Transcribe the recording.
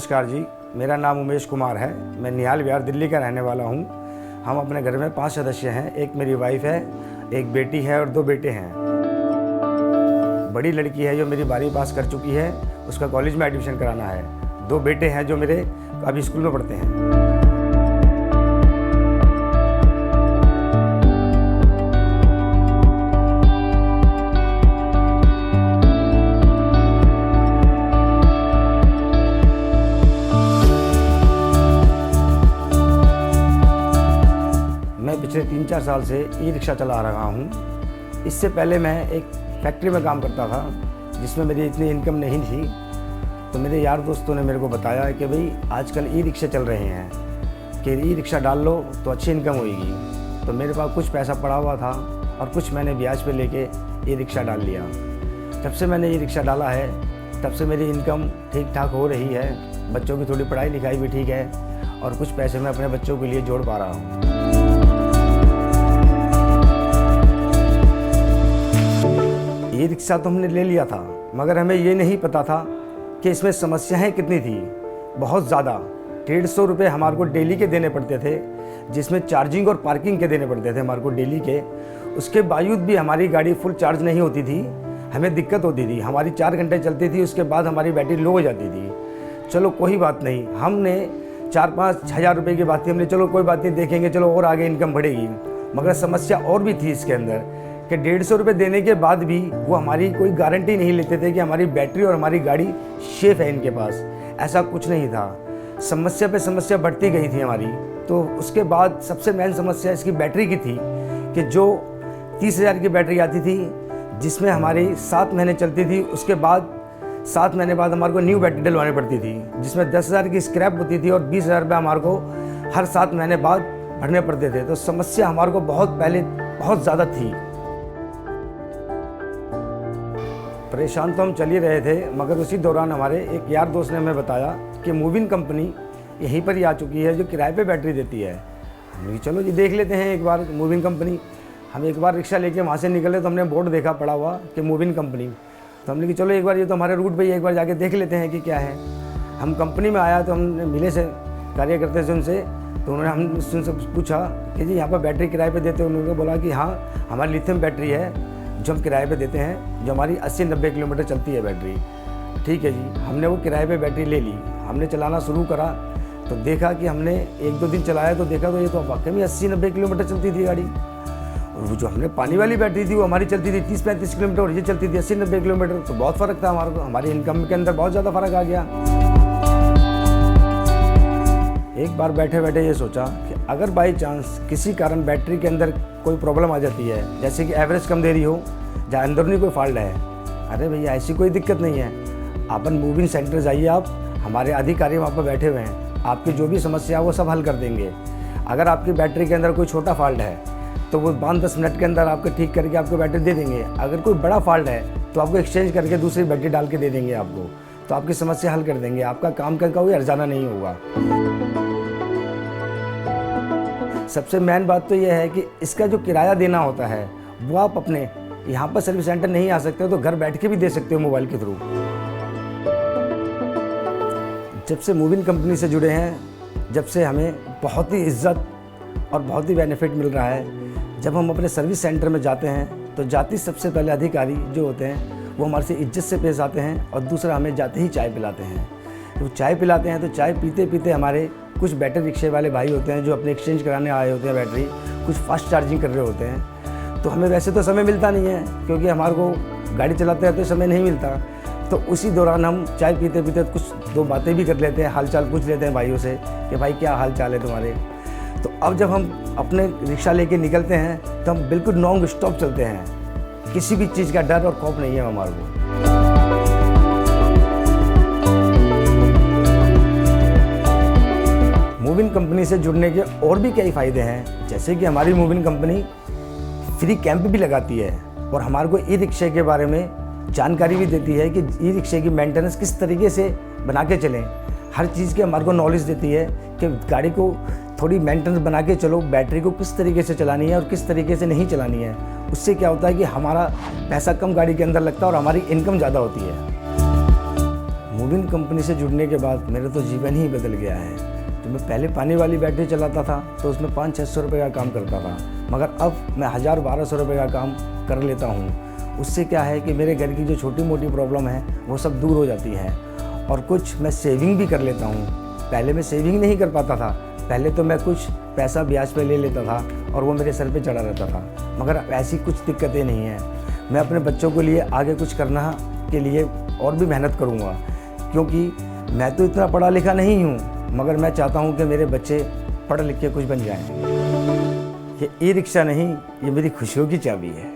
नमस्कार जी, मेरा नाम उमेश कुमार है। मैं निहाल विहार दिल्ली का रहने वाला हूँ। हम अपने घर में 5 सदस्य हैं। एक मेरी वाइफ है, एक बेटी है और 2 बेटे हैं। बड़ी लड़की है जो मेरी 12वीं पास कर चुकी है, उसका कॉलेज में एडमिशन कराना है। 2 बेटे हैं जो मेरे अभी स्कूल में पढ़ते हैं। मैं पिछले 3-4 साल से ई रिक्शा चला रहा हूँ। इससे पहले मैं एक फैक्ट्री में काम करता था जिसमें मेरी इतनी इनकम नहीं थी। तो मेरे यार दोस्तों ने मेरे को बताया कि भाई आजकल ई रिक्शा चल रहे हैं कि ई रिक्शा डाल लो तो अच्छी इनकम होएगी। तो मेरे पास कुछ पैसा पड़ा हुआ था और कुछ मैंने ब्याज पे लेके ई रिक्शा डाल लिया। जब से मैंने ई रिक्शा डाला है तब से मेरी इनकम ठीक ठाक हो रही है। बच्चों की थोड़ी पढ़ाई लिखाई भी ठीक है और कुछ पैसे मैं अपने बच्चों के लिए जोड़ पा रहा हूँ। ये रिक्शा तो हमने ले लिया था, मगर हमें ये नहीं पता था कि इसमें समस्याएं कितनी थी, बहुत ज़्यादा। 150 रुपये हमारे को डेली के देने पड़ते थे, जिसमें चार्जिंग और पार्किंग के देने पड़ते थे हमारे को डेली के। उसके बावजूद भी हमारी गाड़ी फुल चार्ज नहीं होती थी, हमें दिक्कत होती थी। हमारी 4 घंटे चलती थी, उसके बाद हमारी बैटरी लो हो जाती थी। चलो कोई बात नहीं, हमने 4-5 हज़ार रुपये की बात थी, हमने चलो कोई बात नहीं, देखेंगे, चलो और आगे इनकम बढ़ेगी। मगर समस्या और भी थी इसके अंदर कि 150 रुपये देने के बाद भी वो हमारी कोई गारंटी नहीं लेते थे कि हमारी बैटरी और हमारी गाड़ी सेफ है इनके पास। ऐसा कुछ नहीं था। समस्या पे समस्या बढ़ती गई थी हमारी। तो उसके बाद सबसे मेन समस्या इसकी बैटरी की थी कि जो 30,000 की बैटरी आती थी जिसमें हमारी 7 महीने चलती थी, उसके बाद 7 महीने बाद हमारे को न्यू बैटरी डलवानी पड़ती थी, जिसमें 10,000 की स्क्रैप होती थी और 20,000 रुपये हमारे को हर 7 महीने बाद भरने पड़ते थे। तो समस्या हमारे को पहले बहुत ज़्यादा थी। परेशान तो हम चल ही रहे थे, मगर उसी दौरान हमारे एक यार दोस्त ने हमें बताया कि मूविन कंपनी यहीं पर ही आ चुकी है जो किराए पे बैटरी देती है। हमने चलो जी देख लेते हैं एक बार मूविन कंपनी। हम एक बार रिक्शा लेके वहाँ से निकले तो हमने बोर्ड देखा पड़ा हुआ कि मूविन कंपनी। तो हमने कि चलो एक बार ये तो हमारे रूट पे ही एक बार जाके देख लेते हैं कि क्या है। हम कंपनी में आया तो हमने मिले से कार्यकर्ता से उनसे, तो उन्होंने हमसे उनसे पूछा कि जी यहाँ पर बैटरी किराए पर देते हैं। उन्होंने बोला कि हाँ, हमारी लिथियम बैटरी है जो हम किराए पे देते हैं, जो हमारी 80-90 किलोमीटर चलती है बैटरी। ठीक है जी, हमने वो किराए पे बैटरी ले ली। हमने चलाना शुरू करा तो देखा कि हमने 1-2 दिन चलाया तो देखा तो ये तो वाकई में 80-90 किलोमीटर चलती थी गाड़ी। और वो जो हमने पानी वाली बैटरी थी वो हमारी चलती थी 30-35 किलोमीटर और ये चलती थी 80-90 किलोमीटर। तो बहुत फ़र्क था हमारे को, हमारी इनकम के अंदर बहुत ज़्यादा फ़र्क आ गया। एक बार बैठे बैठे ये सोचा कि अगर बाई चांस किसी कारण बैटरी के अंदर कोई प्रॉब्लम आ जाती है, जैसे कि एवरेज कम दे रही हो, जहाँ अंदरूनी कोई फॉल्ट है, अरे भैया ऐसी कोई दिक्कत नहीं है। अपन मूविंग सेंटर जाइए, आप हमारे अधिकारी वहाँ पर बैठे हुए हैं, आपकी जो भी समस्या है वो सब हल कर देंगे। अगर आपकी बैटरी के अंदर कोई छोटा फॉल्ट है तो वो 5-10 मिनट के अंदर आपको ठीक करके आपको बैटरी दे देंगे। अगर कोई बड़ा फॉल्ट है तो आपको एक्सचेंज करके दूसरी बैटरी डाल के दे देंगे आपको, तो आपकी समस्या हल कर देंगे। आपका काम का कोई अर्जाना नहीं होगा। सबसे मेन बात तो यह है कि इसका जो किराया देना होता है वो आप अपने यहाँ पर सर्विस सेंटर नहीं आ सकते हो तो घर बैठ के भी दे सकते हो मोबाइल के थ्रू। जब से मूविन कंपनी से जुड़े हैं, जब से हमें बहुत ही इज्जत और बहुत ही बेनिफिट मिल रहा है। जब हम अपने सर्विस सेंटर में जाते हैं तो जाते ही सबसे पहले अधिकारी जो होते हैं वो हमारे से इज्जत से पेश आते हैं और दूसरा हमें जाते ही चाय पिलाते हैं। तो चाय पिलाते हैं तो चाय पीते पीते हमारे कुछ बैटरी रिक्शे वाले भाई होते हैं जो अपने एक्सचेंज कराने आए होते हैं बैटरी, कुछ फास्ट चार्जिंग कर रहे होते हैं। तो हमें वैसे तो समय मिलता नहीं है क्योंकि हमारे को गाड़ी चलाते रहते समय नहीं मिलता। तो उसी दौरान हम चाय पीते पीते कुछ 2 बातें भी कर लेते हैं, हाल चाल पूछ लेते हैं भाइयों से कि भाई क्या हाल चाल है तुम्हारे। तो अब जब हम अपने रिक्शा लेके निकलते हैं तो हम बिल्कुल नॉन स्टॉप चलते हैं, किसी भी चीज़ का डर और खौफ नहीं है हमारे को। मूविन कंपनी से जुड़ने के और भी कई फ़ायदे हैं, जैसे कि हमारी मूविन कंपनी फ्री कैंप भी लगाती है और हमारे को ई रिक्शे के बारे में जानकारी भी देती है कि ई रिक्शे की मेंटेनेंस किस तरीके से बना के चलें। हर चीज़ की हमारे को नॉलेज देती है कि गाड़ी को थोड़ी मेंटेनेंस बना के चलो, बैटरी को किस तरीके से चलानी है और किस तरीके से नहीं चलानी है। उससे क्या होता है कि हमारा पैसा कम गाड़ी के अंदर लगता है और हमारी इनकम ज़्यादा होती है। मूविन कंपनी से जुड़ने के बाद मेरा तो जीवन ही बदल गया है। तो मैं पहले पानी वाली बैटरी चलाता था तो उसमें 500-600 रुपये का काम करता था, मगर अब मैं 1000-1200 रुपये का काम कर लेता हूँ। उससे क्या है कि मेरे घर की जो छोटी मोटी प्रॉब्लम है वो सब दूर हो जाती है और कुछ मैं सेविंग भी कर लेता हूँ। पहले मैं सेविंग नहीं कर पाता था, पहले तो मैं कुछ पैसा ब्याज पे ले लेता था और वो मेरे सर पे चढ़ा रहता था, मगर अब ऐसी कुछ दिक्कतें नहीं हैं। मैं अपने बच्चों के लिए आगे कुछ करना के लिए और भी मेहनत करूँगा, क्योंकि मैं तो इतना पढ़ा लिखा नहीं हूँ, मगर मैं चाहता हूँ कि मेरे बच्चे पढ़ लिख के कुछ बन जाएँ। ये ई रिक्शा नहीं, ये मेरी खुशियों की चाबी है।